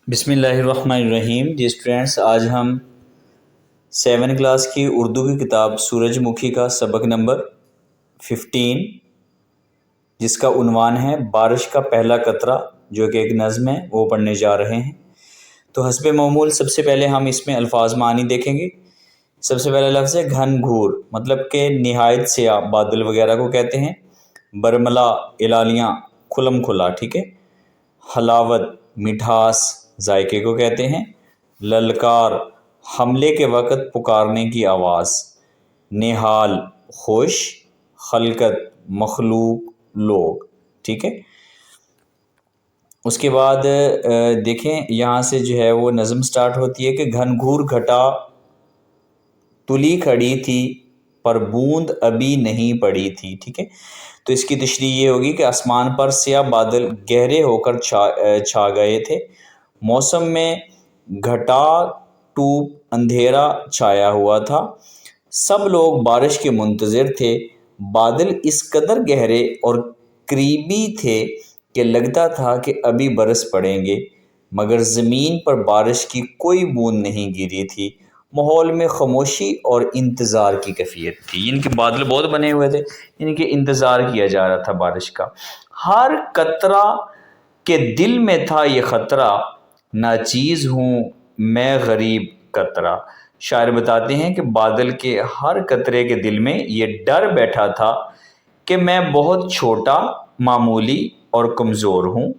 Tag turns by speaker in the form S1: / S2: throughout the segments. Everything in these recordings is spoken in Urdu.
S1: بسم اللہ الرحمن الرحیم۔ جی اسٹوڈینٹس، آج ہم 7 کلاس کی اردو کی کتاب سورج مکھی کا سبق نمبر 15 جس کا عنوان ہے بارش کا پہلا قطرہ، جو کہ ایک نظم ہے، وہ پڑھنے جا رہے ہیں۔ تو حسب معمول سب سے پہلے ہم اس میں الفاظ معنی دیکھیں گے۔ سب سے پہلا لفظ ہے گھن گھور، مطلب کہ نہایت سیاہ، بادل وغیرہ کو کہتے ہیں۔ برملا، الالیاں، کھلم کھلا، ٹھیک ہے۔ حلاوت، مٹھاس، ذائقے کو کہتے ہیں۔ للکار، حملے کے وقت پکارنے کی آواز۔ نہال، خوش۔ خلقت، مخلوق، لوگ، ٹھیک ہے۔ اس کے بعد دیکھیں یہاں سے جو ہے وہ نظم سٹارٹ ہوتی ہے کہ گھن گھور گھٹا تلی کھڑی تھی پر بوند ابھی نہیں پڑی تھی، ٹھیک ہے۔ تو اس کی تشریح یہ ہوگی کہ آسمان پر سیاہ بادل گہرے ہو کر چھا گئے تھے۔ موسم میں گھٹا ٹوپ اندھیرا چھایا ہوا تھا۔ سب لوگ بارش کے منتظر تھے۔ بادل اس قدر گہرے اور قریبی تھے کہ لگتا تھا کہ ابھی برس پڑیں گے، مگر زمین پر بارش کی کوئی بوند نہیں گری تھی۔ ماحول میں خاموشی اور انتظار کی کیفیت تھی، یعنی کہ بادل بہت بنے ہوئے تھے، یعنی کہ انتظار کیا جا رہا تھا بارش کا۔ ہر قطرہ کے دل میں تھا یہ خطرہ، ناچیز ہوں میں غریب قطرہ۔ شاعر بتاتے ہیں کہ بادل کے ہر قطرے کے دل میں یہ ڈر بیٹھا تھا کہ میں بہت چھوٹا، معمولی اور کمزور ہوں،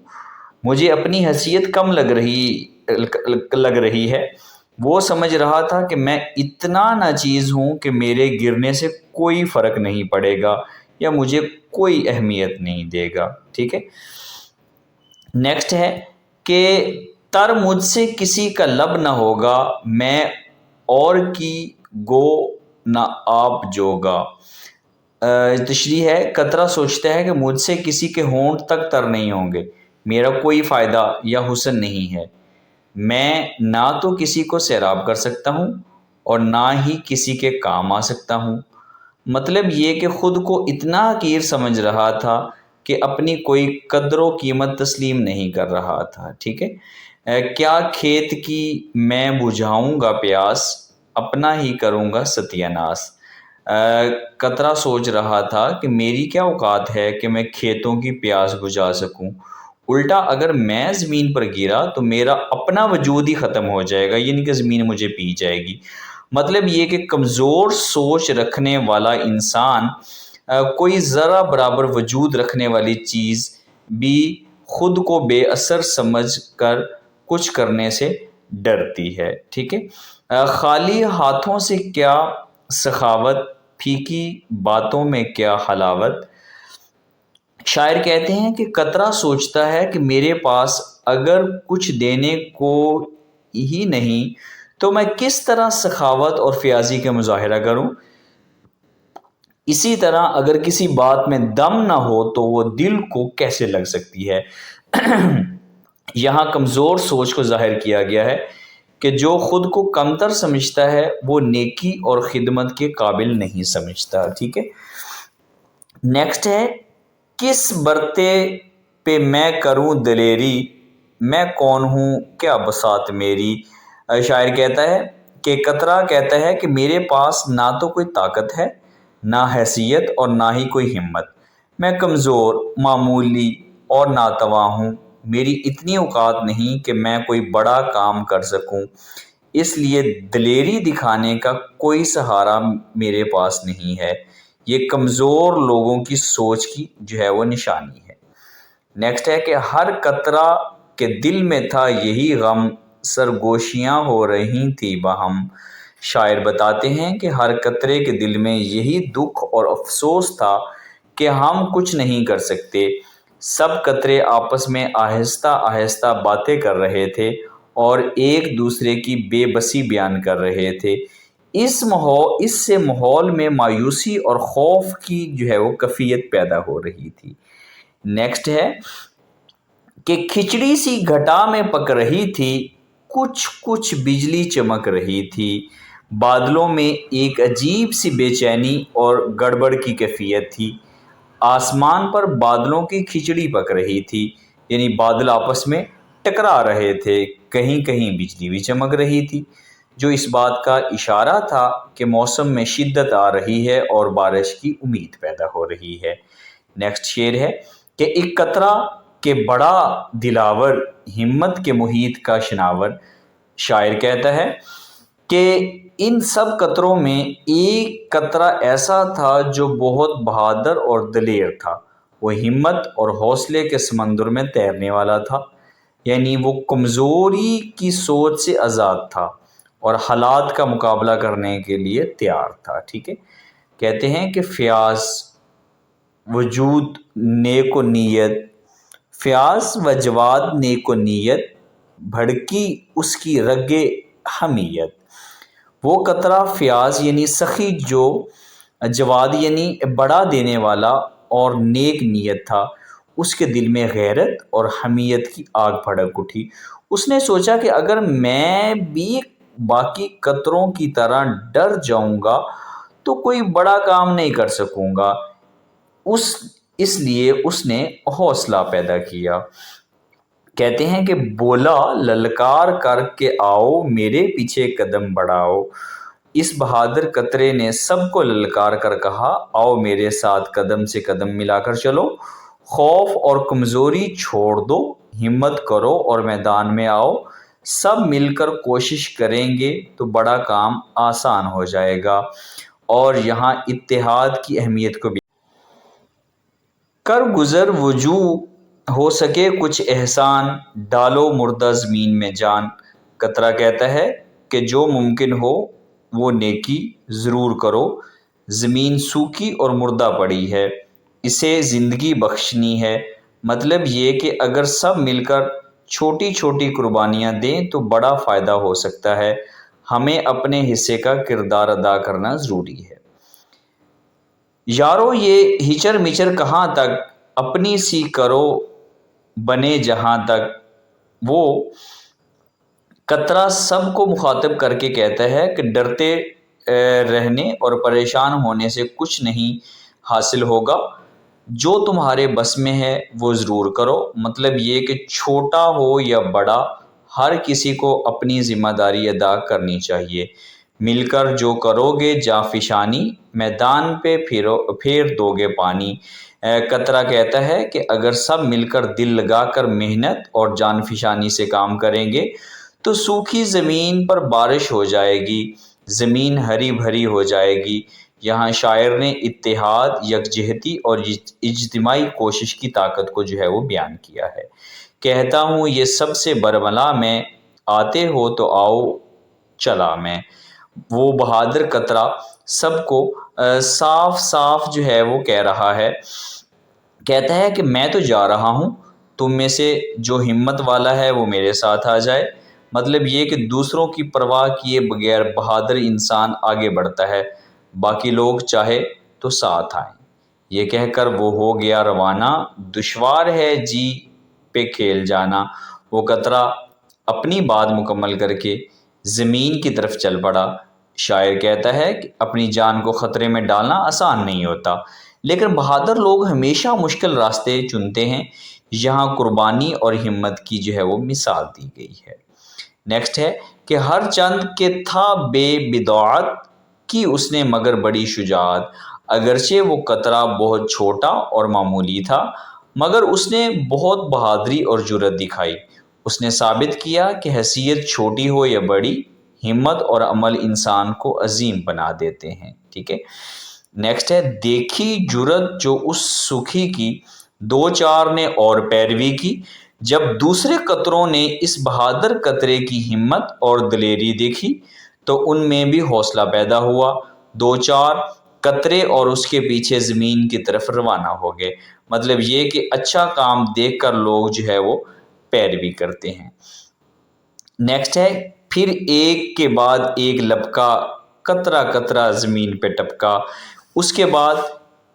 S1: مجھے اپنی حیثیت کم لگ رہی ہے۔ وہ سمجھ رہا تھا کہ میں اتنا ناچیز ہوں کہ میرے گرنے سے کوئی فرق نہیں پڑے گا یا مجھے کوئی اہمیت نہیں دے گا، ٹھیک ہے۔ نیکسٹ ہے کہ تر مجھ سے کسی کا لب نہ ہوگا، میں اور کی گو نہ آپ جوگا۔ تشریح ہے، قطرہ سوچتا ہے کہ مجھ سے کسی کے ہونٹ تک تر نہیں ہوں گے، میرا کوئی فائدہ یا حسن نہیں ہے، میں نہ تو کسی کو سیراب کر سکتا ہوں اور نہ ہی کسی کے کام آ سکتا ہوں۔ مطلب یہ کہ خود کو اتنا حقیر سمجھ رہا تھا کہ اپنی کوئی قدر و قیمت تسلیم نہیں کر رہا تھا، ٹھیک ہے۔ کیا کھیت کی میں بجھاؤں گا پیاس، اپنا ہی کروں گا ستیہ ناس۔ قطرہ سوچ رہا تھا کہ میری کیا اوقات ہے کہ میں کھیتوں کی پیاس بجھا سکوں، الٹا اگر میں زمین پر گرا تو میرا اپنا وجود ہی ختم ہو جائے گا، یعنی کہ زمین مجھے پی جائے گی۔ مطلب یہ کہ کمزور سوچ رکھنے والا انسان کوئی ذرہ برابر وجود رکھنے والی چیز بھی خود کو بے اثر سمجھ کر کچھ کرنے سے ڈرتی ہے، ٹھیک ہے۔ خالی ہاتھوں سے کیا سخاوت، پھیکی باتوں میں کیا حلاوت۔ شاعر کہتے ہیں کہ قطرہ سوچتا ہے کہ میرے پاس اگر کچھ دینے کو ہی نہیں تو میں کس طرح سخاوت اور فیاضی کا مظاہرہ کروں۔ اسی طرح اگر کسی بات میں دم نہ ہو تو وہ دل کو کیسے لگ سکتی ہے۔ یہاں کمزور سوچ کو ظاہر کیا گیا ہے کہ جو خود کو کمتر سمجھتا ہے وہ نیکی اور خدمت کے قابل نہیں سمجھتا، ٹھیک ہے۔ نیکسٹ ہے، کس برتے پہ میں کروں دلیری، میں کون ہوں کیا بساط میری۔ شاعر کہتا ہے کہ قطرہ کہتا ہے کہ میرے پاس نہ تو کوئی طاقت ہے، نہ حیثیت اور نہ ہی کوئی ہمت، میں کمزور، معمولی اور ناتواں ہوں، میری اتنی اوقات نہیں کہ میں کوئی بڑا کام کر سکوں، اس لیے دلیری دکھانے کا کوئی سہارا میرے پاس نہیں ہے۔ یہ کمزور لوگوں کی سوچ کی جو ہے وہ نشانی ہے۔ نیکسٹ ہے کہ ہر قطرہ کے دل میں تھا یہی غم، سرگوشیاں ہو رہی تھی باہم۔ شاعر بتاتے ہیں کہ ہر قطرے کے دل میں یہی دکھ اور افسوس تھا کہ ہم کچھ نہیں کر سکتے۔ سب قطرے آپس میں آہستہ آہستہ باتیں کر رہے تھے اور ایک دوسرے کی بے بسی بیان کر رہے تھے۔ اس سے ماحول میں مایوسی اور خوف کی جو ہے وہ کیفیت پیدا ہو رہی تھی۔ نیکسٹ ہے کہ کھچڑی سی گھٹا میں پک رہی تھی، کچھ کچھ بجلی چمک رہی تھی، بادلوں میں ایک عجیب سی بے چینی اور گڑبڑ کی کیفیت تھی۔ آسمان پر بادلوں کی کھچڑی پک رہی تھی، یعنی بادل آپس میں ٹکرا رہے تھے، کہیں کہیں بجلی بھی چمک رہی تھی، جو اس بات کا اشارہ تھا کہ موسم میں شدت آ رہی ہے اور بارش کی امید پیدا ہو رہی ہے۔ نیکسٹ شعر ہے کہ ایک قطرہ کہ بڑا دلاور، ہمت کے محیط کا شناور۔ شاعر کہتا ہے کہ ان سب قطروں میں ایک قطرہ ایسا تھا جو بہت بہادر اور دلیر تھا، وہ ہمت اور حوصلے کے سمندر میں تیرنے والا تھا، یعنی وہ کمزوری کی سوچ سے آزاد تھا اور حالات کا مقابلہ کرنے کے لیے تیار تھا۔ ٹھیک ہے، کہتے ہیں کہ فیاض وجود نیک و نیت، فیاض و جواد نیک و نیت، بھڑکی اس کی رگ حمیت۔ وہ قطرہ فیاض یعنی سخی، جو جواد یعنی بڑھا دینے والا اور نیک نیت تھا، اس کے دل میں غیرت اور حمیت کی آگ بھڑک اٹھی۔ اس نے سوچا کہ اگر میں بھی باقی قطروں کی طرح ڈر جاؤں گا تو کوئی بڑا کام نہیں کر سکوں گا، اس لیے اس نے حوصلہ پیدا کیا۔ کہتے ہیں کہ بولا للکار کر کے آؤ، میرے پیچھے قدم بڑھاؤ۔ اس بہادر قطرے نے سب کو للکار کر کہا، آؤ میرے ساتھ قدم سے قدم ملا کر چلو، خوف اور کمزوری چھوڑ دو، ہمت کرو اور میدان میں آؤ، سب مل کر کوشش کریں گے تو بڑا کام آسان ہو جائے گا۔ اور یہاں اتحاد کی اہمیت کو بھی کر گزر وجوہ ہو سکے کچھ احسان، ڈالو مردہ زمین میں جان۔ قطرہ کہتا ہے کہ جو ممکن ہو وہ نیکی ضرور کرو، زمین سوکھی اور مردہ پڑی ہے، اسے زندگی بخشنی ہے۔ مطلب یہ کہ اگر سب مل کر چھوٹی چھوٹی قربانیاں دیں تو بڑا فائدہ ہو سکتا ہے، ہمیں اپنے حصے کا کردار ادا کرنا ضروری ہے۔ یارو یہ ہچر مچر کہاں تک، اپنی سی کرو بنے جہاں تک۔ وہ قطرہ سب کو مخاطب کر کے کہتا ہے کہ ڈرتے رہنے اور پریشان ہونے سے کچھ نہیں حاصل ہوگا، جو تمہارے بس میں ہے وہ ضرور کرو۔ مطلب یہ کہ چھوٹا ہو یا بڑا، ہر کسی کو اپنی ذمہ داری ادا کرنی چاہیے۔ مل کر جو کرو گے جاں فشانی، میدان پہ پھیر دو گے پانی۔ قطرہ کہتا ہے کہ اگر سب مل کر دل لگا کر محنت اور جان فشانی سے کام کریں گے تو سوکھی زمین پر بارش ہو جائے گی، زمین ہری بھری ہو جائے گی۔ یہاں شاعر نے اتحاد، یکجہتی اور اجتماعی کوشش کی طاقت کو جو ہے وہ بیان کیا ہے۔ کہتا ہوں یہ سب سے برملا میں، آتے ہو تو آؤ چلا میں۔ وہ بہادر قطرہ سب کو صاف صاف جو ہے وہ کہہ رہا ہے، کہتا ہے کہ میں تو جا رہا ہوں، تم میں سے جو ہمت والا ہے وہ میرے ساتھ آ جائے۔ مطلب یہ کہ دوسروں کی پرواہ کیے بغیر بہادر انسان آگے بڑھتا ہے، باقی لوگ چاہے تو ساتھ آئیں۔ یہ کہہ کر وہ ہو گیا روانہ، دشوار ہے جی پہ کھیل جانا۔ وہ قطرہ اپنی بات مکمل کر کے زمین کی طرف چل پڑا۔ شاعر کہتا ہے کہ اپنی جان کو خطرے میں ڈالنا آسان نہیں ہوتا، لیکن بہادر لوگ ہمیشہ مشکل راستے چنتے ہیں۔ یہاں قربانی اور ہمت کی جو ہے وہ مثال دی گئی ہے۔ نیکسٹ ہے کہ ہر چند کے تھا بے بدعت، کی اس نے مگر بڑی شجاعت۔ اگرچہ وہ قطرہ بہت چھوٹا اور معمولی تھا، مگر اس نے بہت بہادری اور جرأت دکھائی۔ اس نے ثابت کیا کہ حیثیت چھوٹی ہو یا بڑی، ہمت اور عمل انسان کو عظیم بنا دیتے ہیں۔ ٹھیک ہے، نیکسٹ ہے دیکھی جرأت جو اس سکھی کی، دو چار نے اور پیروی کی۔ جب دوسرے قطروں نے اس بہادر قطرے کی ہمت اور دلیری دیکھی تو ان میں بھی حوصلہ پیدا ہوا۔ دو چار قطرے اور اس کے پیچھے زمین کی طرف روانہ ہو گئے۔ مطلب یہ کہ اچھا کام دیکھ کر لوگ جو ہے وہ پیروی کرتے ہیں۔ نیکسٹ ہے پھر ایک کے بعد ایک لپکا، قطرہ قطرہ زمین پہ ٹپکا۔ اس کے بعد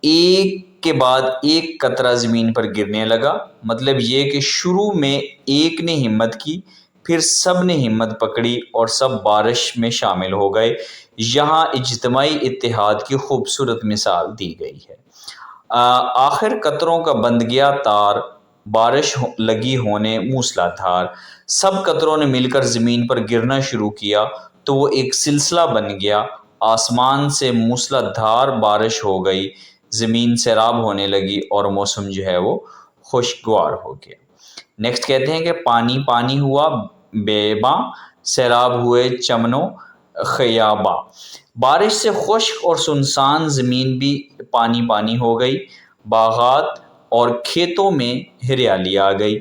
S1: ایک کے بعد ایک قطرہ زمین پر گرنے لگا۔ مطلب یہ کہ شروع میں ایک نے ہمت کی، پھر سب نے ہمت پکڑی اور سب بارش میں شامل ہو گئے۔ یہاں اجتماعی اتحاد کی خوبصورت مثال دی گئی ہے۔ آخر قطروں کا بند گیا تار، بارش لگی ہونے موسلادھار۔ سب قطروں نے مل کر زمین پر گرنا شروع کیا تو وہ ایک سلسلہ بن گیا، آسمان سے موسلادھار بارش ہو گئی، زمین سیراب ہونے لگی اور موسم جو ہے وہ خوشگوار ہو گیا۔ نیکسٹ کہتے ہیں کہ پانی پانی ہوا بیاباں، سیراب ہوئے چمن و خیاباں۔ بارش سے خشک اور سنسان زمین بھی پانی پانی ہو گئی، باغات اور کھیتوں میں ہریالی آ گئی،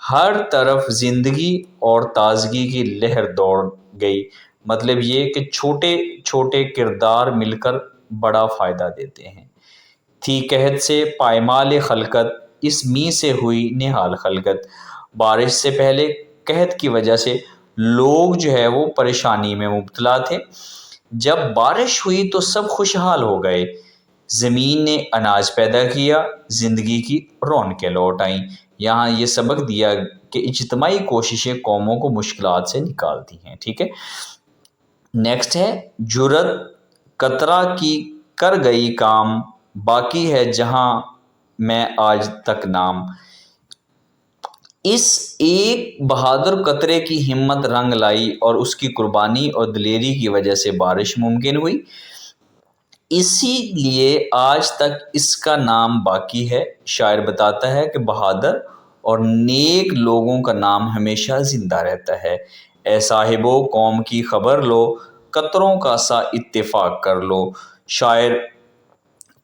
S1: ہر طرف زندگی اور تازگی کی لہر دوڑ گئی۔ مطلب یہ کہ چھوٹے چھوٹے کردار مل کر بڑا فائدہ دیتے ہیں۔ تھی قحط سے پائمال خلقت، اس می سے ہوئی نہال خلقت۔ بارش سے پہلے قحط کی وجہ سے لوگ جو ہے وہ پریشانی میں مبتلا تھے، جب بارش ہوئی تو سب خوشحال ہو گئے، زمین نے اناج پیدا کیا، زندگی کی رونقیں لوٹ آئیں۔ یہاں یہ سبق دیا کہ اجتماعی کوششیں قوموں کو مشکلات سے نکالتی ہیں، ٹھیک ہے۔ نیکسٹ ہے جرت قطرہ کی کر گئی کام، باقی ہے جہاں میں آج تک نام۔ اس ایک بہادر قطرے کی ہمت رنگ لائی اور اس کی قربانی اور دلیری کی وجہ سے بارش ممکن ہوئی، اسی لیے آج تک اس کا نام باقی ہے۔ شاعر بتاتا ہے کہ بہادر اور نیک لوگوں کا نام ہمیشہ زندہ رہتا ہے۔ اے صاحبو قوم کی خبر لو، قطروں کا سا اتفاق کر لو۔ شاعر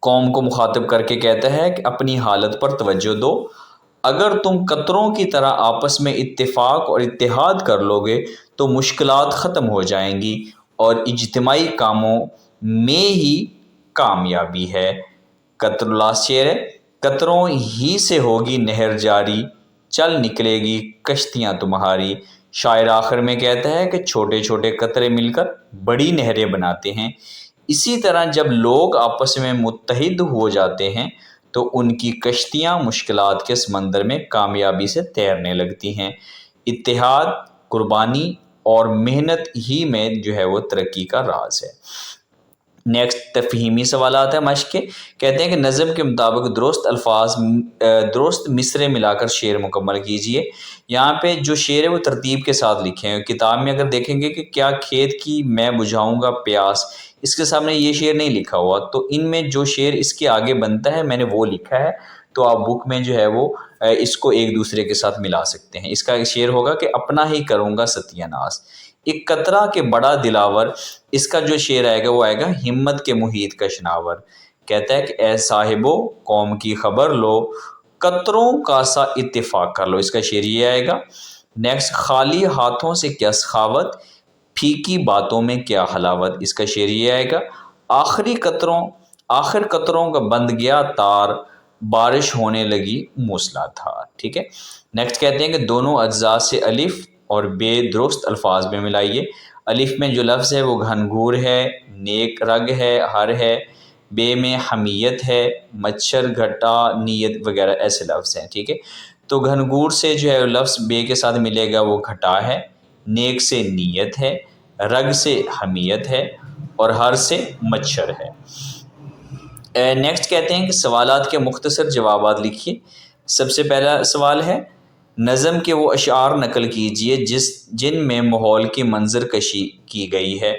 S1: قوم کو مخاطب کر کے کہتا ہے کہ اپنی حالت پر توجہ دو، اگر تم قطروں کی طرح آپس میں اتفاق اور اتحاد کر لو گے تو مشکلات ختم ہو جائیں گی اور اجتماعی کاموں میں ہی کامیابی ہے۔ لاسٹ شعر ہے، قطروں ہی سے ہوگی نہر جاری، چل نکلے گی کشتیاں تمہاری۔ شاعر آخر میں کہتا ہے کہ چھوٹے چھوٹے قطرے مل کر بڑی نہریں بناتے ہیں، اسی طرح جب لوگ آپس میں متحد ہو جاتے ہیں تو ان کی کشتیاں مشکلات کے سمندر میں کامیابی سے تیرنے لگتی ہیں۔ اتحاد، قربانی اور محنت ہی میں جو ہے وہ ترقی کا راز ہے۔ نیکسٹ تفہیمی سوالات ہیں مشق کے۔ کہتے ہیں کہ نظم کے مطابق درست الفاظ درست مصرے ملا کر شعر مکمل کیجئے۔ یہاں پہ جو شعر ہے وہ ترتیب کے ساتھ لکھے ہیں۔ کتاب میں اگر دیکھیں گے کہ کیا کھیت کی میں بجھاؤں گا پیاس، اس کے سامنے یہ شعر نہیں لکھا ہوا، تو ان میں جو شعر اس کے آگے بنتا ہے میں نے وہ لکھا ہے، تو آپ بک میں جو ہے وہ اس کو ایک دوسرے کے ساتھ ملا سکتے ہیں۔ اس کا شعر ہوگا کہ اپنا ہی کروں گا ستیہ ناس، ایک قطرہ کے بڑا دلاور۔ اس کا جو شعر آئے گا وہ آئے گا ہمت کے محیط کا شناور۔ کہتا ہے کہ اے صاحبو قوم کی خبر لو، قطروں کا سا اتفاق کر لو، اس کا شعر یہ آئے گا۔ نیکسٹ خالی ہاتھوں سے کیا سخاوت، پھیکی باتوں میں کیا حلاوت، اس کا شعر یہ آئے گا۔ آخر قطروں کا بند گیا تار، بارش ہونے لگی موسلادھار، ٹھیک ہے۔ نیکسٹ کہتے ہیں کہ دونوں اجزاء سے الف اور بے درست الفاظ میں ملائیے۔ الف میں جو لفظ ہے وہ گھنگور ہے، نیک رگ ہے، ہر ہے۔ بے میں حمیت ہے، مچھر، گھٹا، نیت وغیرہ ایسے لفظ ہیں، ٹھیک ہے۔ تو گھنگور سے جو ہے لفظ بے کے ساتھ ملے گا وہ گھٹا ہے، نیک سے نیت ہے، رگ سے حمیت ہے اور ہر سے مچھر ہے۔ نیکسٹ کہتے ہیں کہ سوالات کے مختصر جوابات لکھیے۔ سب سے پہلا سوال ہے نظم کے وہ اشعار نقل کیجئے جن میں ماحول کی منظر کشی کی گئی ہے۔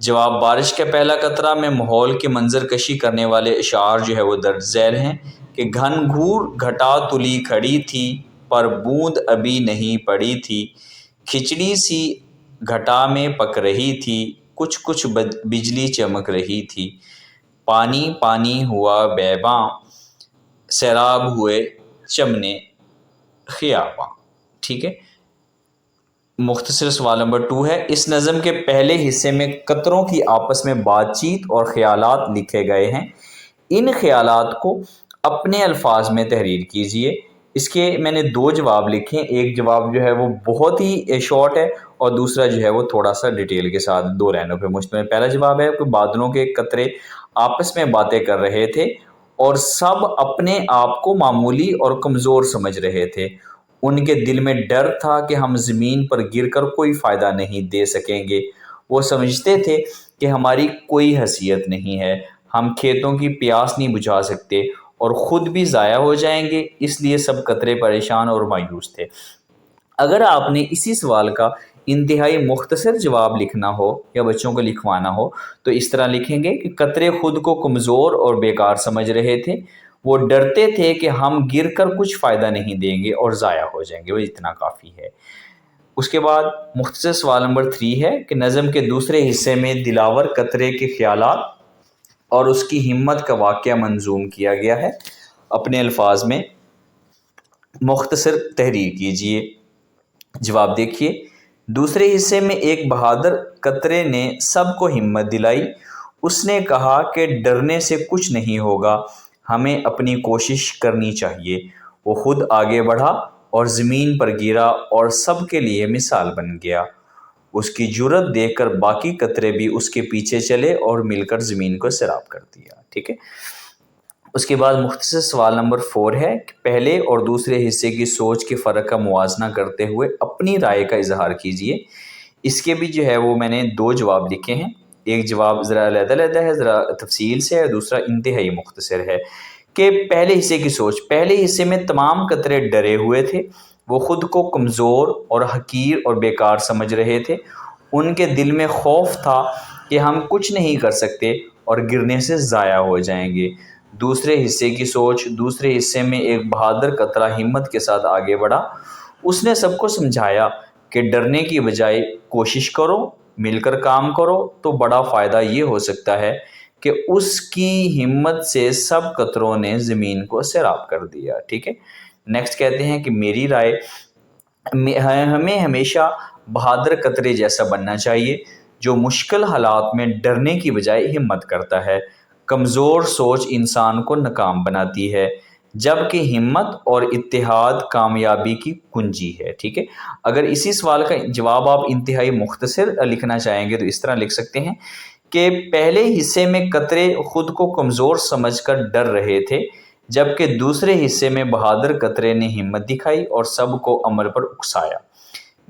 S1: جواب، بارش کا پہلا قطرہ میں ماحول کی منظر کشی کرنے والے اشعار جو ہے وہ درج ذیل ہیں کہ گھن گھور گھٹا تلی کھڑی تھی پر بوند ابھی نہیں پڑی تھی، کھچڑی سی گھٹا میں پک رہی تھی، کچھ کچھ بجلی چمک رہی تھی، پانی پانی ہوا بیاباں، سیراب ہوئے چمنے خیاباں، ٹھیک ہے۔ مختصر سوال نمبر 2 ہے اس نظم کے پہلے حصے میں قطروں کی آپس میں بات چیت اور خیالات لکھے گئے ہیں، ان خیالات کو اپنے الفاظ میں تحریر کیجئے۔ اس کے میں نے 2 جواب لکھے ہیں، ایک جواب جو ہے وہ بہت ہی شارٹ ہے اور دوسرا جو ہے وہ تھوڑا سا ڈیٹیل کے ساتھ 2 لائنوں پہ مشتمل۔ پہلا جواب ہے کہ بادلوں کے قطرے آپس میں باتیں کر رہے تھے اور سب اپنے آپ کو معمولی اور کمزور سمجھ رہے تھے، ان کے دل میں ڈر تھا کہ ہم زمین پر گر کر کوئی فائدہ نہیں دے سکیں گے، وہ سمجھتے تھے کہ ہماری کوئی حیثیت نہیں ہے، ہم کھیتوں کی پیاس نہیں بجھا سکتے اور خود بھی ضائع ہو جائیں گے، اس لیے سب قطرے پریشان اور مایوس تھے۔ اگر آپ نے اسی سوال کا انتہائی مختصر جواب لکھنا ہو یا بچوں کو لکھوانا ہو تو اس طرح لکھیں گے کہ قطرے خود کو کمزور اور بیکار سمجھ رہے تھے، وہ ڈرتے تھے کہ ہم گر کر کچھ فائدہ نہیں دیں گے اور ضائع ہو جائیں گے، وہ اتنا کافی ہے۔ اس کے بعد مختصر سوال نمبر 3 ہے کہ نظم کے دوسرے حصے میں دلاور قطرے کے خیالات اور اس کی ہمت کا واقعہ منظوم کیا گیا ہے، اپنے الفاظ میں مختصر تحریر کیجیے۔ جواب دیکھیے، دوسرے حصے میں ایک بہادر قطرے نے سب کو ہمت دلائی، اس نے کہا کہ ڈرنے سے کچھ نہیں ہوگا، ہمیں اپنی کوشش کرنی چاہیے۔ وہ خود آگے بڑھا اور زمین پر گرا اور سب کے لیے مثال بن گیا۔ اس کی جرأت دیکھ کر باقی قطرے بھی اس کے پیچھے چلے اور مل کر زمین کو سیراب کر دیا۔ ٹھیک ہے، اس کے بعد مختصر سوال نمبر 4 ہے کہ پہلے اور دوسرے حصے کی سوچ کے فرق کا موازنہ کرتے ہوئے اپنی رائے کا اظہار کیجیے۔ اس کے بھی جو ہے وہ میں نے 2 جواب لکھے ہیں، ایک جواب ذرا علیحدہ علیحدہ ہے، ذرا تفصیل سے ہے، دوسرا انتہائی مختصر ہے۔ کہ پہلے حصے کی سوچ، پہلے حصے میں تمام قطرے ڈرے ہوئے تھے، وہ خود کو کمزور اور حقیر اور بیکار سمجھ رہے تھے، ان کے دل میں خوف تھا کہ ہم کچھ نہیں کر سکتے اور گرنے سے ضائع ہو جائیں گے۔ دوسرے حصے کی سوچ، دوسرے حصے میں ایک بہادر قطرہ ہمت کے ساتھ آگے بڑھا، اس نے سب کو سمجھایا کہ ڈرنے کی بجائے کوشش کرو، مل کر کام کرو تو بڑا فائدہ یہ ہو سکتا ہے کہ اس کی ہمت سے سب قطروں نے زمین کو سیراب کر دیا۔ ٹھیک ہے، نیکسٹ کہتے ہیں کہ میری رائے، ہمیں ہمیشہ بہادر قطرے جیسا بننا چاہیے جو مشکل حالات میں ڈرنے کی بجائے ہمت کرتا ہے۔ کمزور سوچ انسان کو ناکام بناتی ہے، جبکہ ہمت اور اتحاد کامیابی کی کنجی ہے۔ ٹھیک ہے، اگر اسی سوال کا جواب آپ انتہائی مختصر لکھنا چاہیں گے تو اس طرح لکھ سکتے ہیں کہ پہلے حصے میں قطرے خود کو کمزور سمجھ کر ڈر رہے تھے، جبکہ دوسرے حصے میں بہادر قطرے نے ہمت دکھائی اور سب کو عمل پر اکسایا۔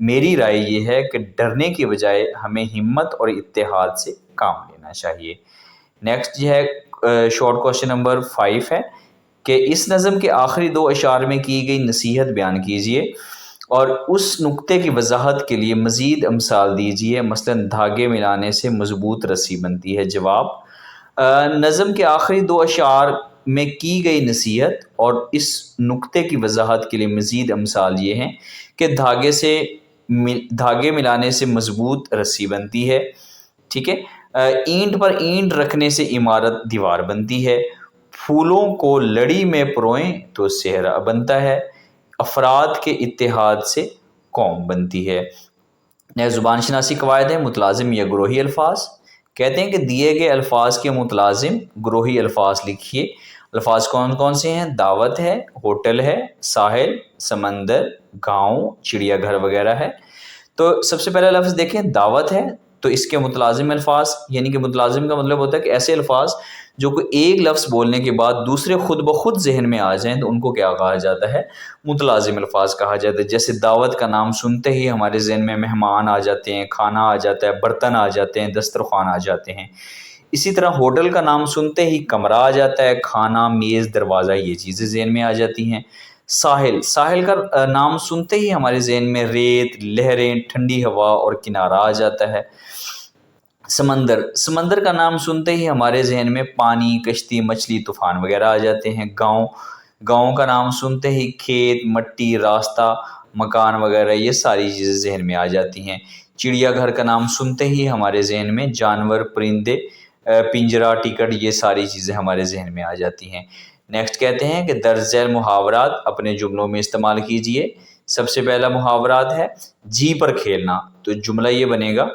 S1: میری رائے یہ ہے کہ ڈرنے کی بجائے ہمیں ہمت اور اتحاد سے کام لینا چاہیے۔ نیکسٹ جو ہے شارٹ کوشچن نمبر 5 ہے کہ اس نظم کے آخری 2 اشعار میں کی گئی نصیحت بیان کیجیے اور اس نقطے کی وضاحت کے لیے مزید امثال دیجیے، مثلا دھاگے ملانے سے مضبوط رسی بنتی ہے۔ جواب، نظم کے آخری 2 اشعار میں کی گئی نصیحت اور اس نقطے کی وضاحت کے لیے مزید امثال یہ ہیں کہ دھاگے ملانے سے مضبوط رسی بنتی ہے، ٹھیک ہے، اینٹ پر اینٹ رکھنے سے عمارت دیوار بنتی ہے، پھولوں کو لڑی میں پروئیں تو صحرا بنتا ہے، افراد کے اتحاد سے قوم بنتی ہے۔ نئے زبان شناسی قواعد ہیں، متلازم یا گروہی الفاظ۔ کہتے ہیں کہ دیے گئے الفاظ کے متلازم گروہی الفاظ لکھیے۔ الفاظ کون کون سے ہیں؟ دعوت ہے، ہوٹل ہے، ساحل، سمندر، گاؤں، چڑیا گھر وغیرہ ہے۔ تو سب سے پہلا لفظ دیکھیں، دعوت ہے، تو اس کے متلازم الفاظ، یعنی کہ متلازم کا مطلب ہوتا ہے کہ ایسے الفاظ جو کوئی ایک لفظ بولنے کے بعد دوسرے خود بخود ذہن میں آ جائیں تو ان کو کیا کہا جاتا ہے؟ متلازم الفاظ کہا جاتا ہے۔ جیسے دعوت کا نام سنتے ہی ہمارے ذہن میں مہمان آ جاتے ہیں، کھانا آ جاتا ہے، برتن آ جاتے ہیں، دسترخوان آ جاتے ہیں۔ اسی طرح ہوٹل کا نام سنتے ہی کمرہ آ جاتا ہے، کھانا، میز، دروازہ، یہ چیزیں ذہن میں آ جاتی ہیں۔ ساحل کا نام سنتے ہی ہمارے ذہن میں ریت، لہریں، ٹھنڈی ہوا اور کنارہ آ جاتا ہے۔ سمندر کا نام سنتے ہی ہمارے ذہن میں پانی، کشتی، مچھلی، طوفان وغیرہ آ جاتے ہیں۔ گاؤں کا نام سنتے ہی کھیت، مٹی، راستہ، مکان وغیرہ یہ ساری چیزیں ذہن میں آ جاتی ہیں۔ چڑیا گھر کا نام سنتے ہی ہمارے ذہن میں جانور، پرندے، پنجرہ، ٹکٹ، یہ ساری چیزیں ہمارے ذہن میں آ جاتی ہیں۔ نیکسٹ کہتے ہیں کہ درج ذیل محاورات اپنے جملوں میں استعمال کیجیے۔ سب سے پہلا محاورات ہے جی پر کھیلنا، تو جملہ یہ بنے گا،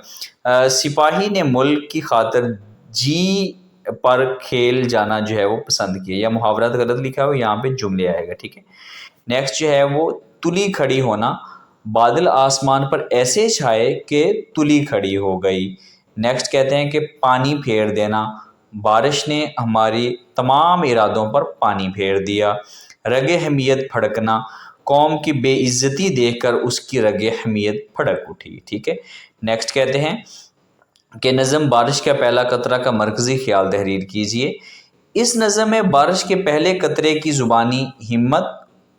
S1: سپاہی نے ملک کی خاطر جی پر کھیل جانا جو ہے وہ پسند کیا، یا محاورات غلط لکھا ہو، یہاں پہ جملے آئے گا، ٹھیک ہے۔ نیکسٹ جو ہے وہ تلی کھڑی ہونا، بادل آسمان پر ایسے چھائے کہ تلی کھڑی ہو گئی۔ نیکسٹ کہتے ہیں کہ پانی پھیر دینا، بارش نے ہماری تمام ارادوں پر پانی پھیر دیا۔ رگ حمیت پھڑکنا، قوم کی بے عزتی دیکھ کر اس کی رگ حمیت پھڑک اٹھی، ٹھیک ہے۔ نیکسٹ کہتے ہیں کہ نظم بارش کا پہلا قطرہ کا مرکزی خیال تحریر کیجیے۔ اس نظم میں بارش کے پہلے قطرے کی زبانی ہمت،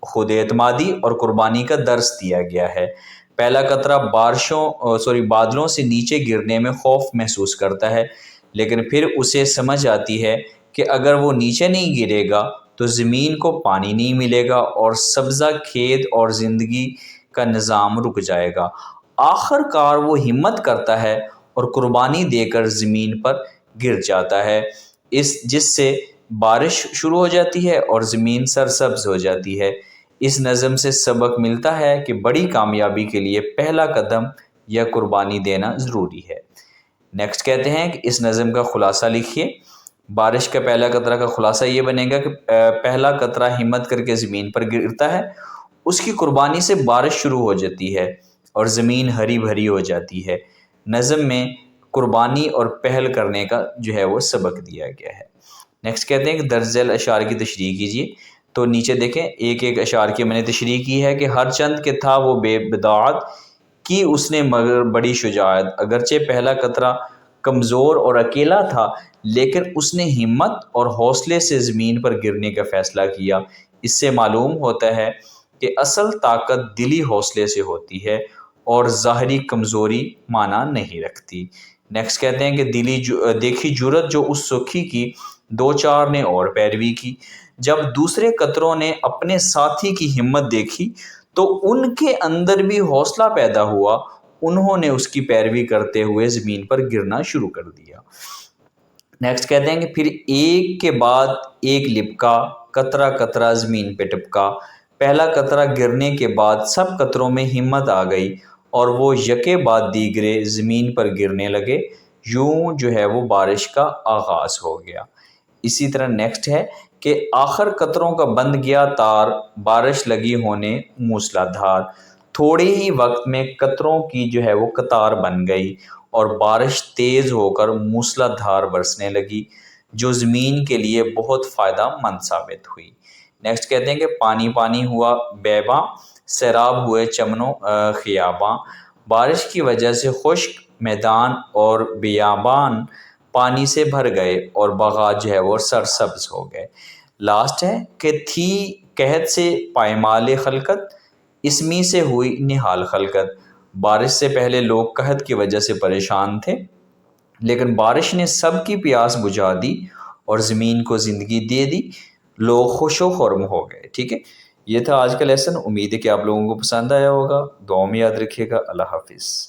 S1: خود اعتمادی اور قربانی کا درس دیا گیا ہے۔ پہلا قطرہ بادلوں سے نیچے گرنے میں خوف محسوس کرتا ہے، لیکن پھر اسے سمجھ آتی ہے کہ اگر وہ نیچے نہیں گرے گا تو زمین کو پانی نہیں ملے گا اور سبزہ کھیت اور زندگی کا نظام رک جائے گا۔ آخر کار وہ ہمت کرتا ہے اور قربانی دے کر زمین پر گر جاتا ہے، جس سے بارش شروع ہو جاتی ہے اور زمین سرسبز ہو جاتی ہے۔ اس نظم سے سبق ملتا ہے کہ بڑی کامیابی کے لیے پہلا قدم یا قربانی دینا ضروری ہے۔ نیکسٹ کہتے ہیں کہ اس نظم کا خلاصہ لکھیے۔ بارش کا پہلا قطرہ کا خلاصہ یہ بنے گا کہ پہلا قطرہ ہمت کر کے زمین پر گرتا ہے، اس کی قربانی سے بارش شروع ہو جاتی ہے اور زمین ہری بھری ہو جاتی ہے۔ نظم میں قربانی اور پہل کرنے کا جو ہے وہ سبق دیا گیا ہے۔ نیکسٹ کہتے ہیں کہ درج ذیل اشعار کی تشریح کیجیے۔ تو نیچے دیکھیں ایک ایک اشعار کی میں نے تشریح کی ہے کہ ہر چند کے تھا وہ بے بداعت کی اس نے مگر بڑی شجاعت، اگرچہ پہلا قطرہ کمزور اور اکیلا تھا لیکن اس نے ہمت اور حوصلے سے زمین پر گرنے کا فیصلہ کیا۔ اس سے معلوم ہوتا ہے کہ اصل طاقت دلی حوصلے سے ہوتی ہے اور ظاہری کمزوری معنی نہیں رکھتی۔ نیکسٹ کہتے ہیں کہ دیکھی جرت جو اس سکھی کی، دو چار نے اور پیروی کی۔ جب دوسرے قطروں نے اپنے ساتھی کی ہمت دیکھی تو ان کے اندر بھی حوصلہ پیدا ہوا، انہوں نے اس کی پیروی کرتے ہوئے زمین پر گرنا شروع کر دیا۔ نیکسٹ کہتے ہیں کہ پھر ایک کے بعد ایک لپکا، قطرہ قطرہ زمین پہ ٹپکا۔ پہلا قطرہ گرنے کے بعد سب قطروں میں ہمت آ گئی اور وہ یکے بعد دیگرے زمین پر گرنے لگے، یوں جو ہے وہ بارش کا آغاز ہو گیا۔ اسی طرح نیکسٹ ہے کہ آخر قطروں کا بند گیا تار، بارش لگی ہونے موسلا دھار۔ تھوڑے ہی وقت میں قطروں کی جو ہے وہ قطار بن گئی اور بارش تیز ہو کر موسلا دھار برسنے لگی، جو زمین کے لیے بہت فائدہ مند ثابت ہوئی۔ نیکسٹ کہتے ہیں کہ پانی پانی ہوا بیاباں، سیراب ہوئے چمنوں خیاباں۔ بارش کی وجہ سے خشک میدان اور بیابان پانی سے بھر گئے اور باغات جو ہے وہ سرسبز ہو گئے۔ لاسٹ ہے کہ تھی قحط سے پائمال خلقت، اسمی سے ہوئی نہال خلقت۔ بارش سے پہلے لوگ قحط کی وجہ سے پریشان تھے، لیکن بارش نے سب کی پیاس بجھا دی اور زمین کو زندگی دے دی، لوگ خوش و خرم ہو گئے۔ ٹھیک ہے، یہ تھا آج کا لیسن۔ امید ہے کہ آپ لوگوں کو پسند آیا ہوگا۔ دعاؤں میں یاد رکھیے گا۔ اللہ حافظ۔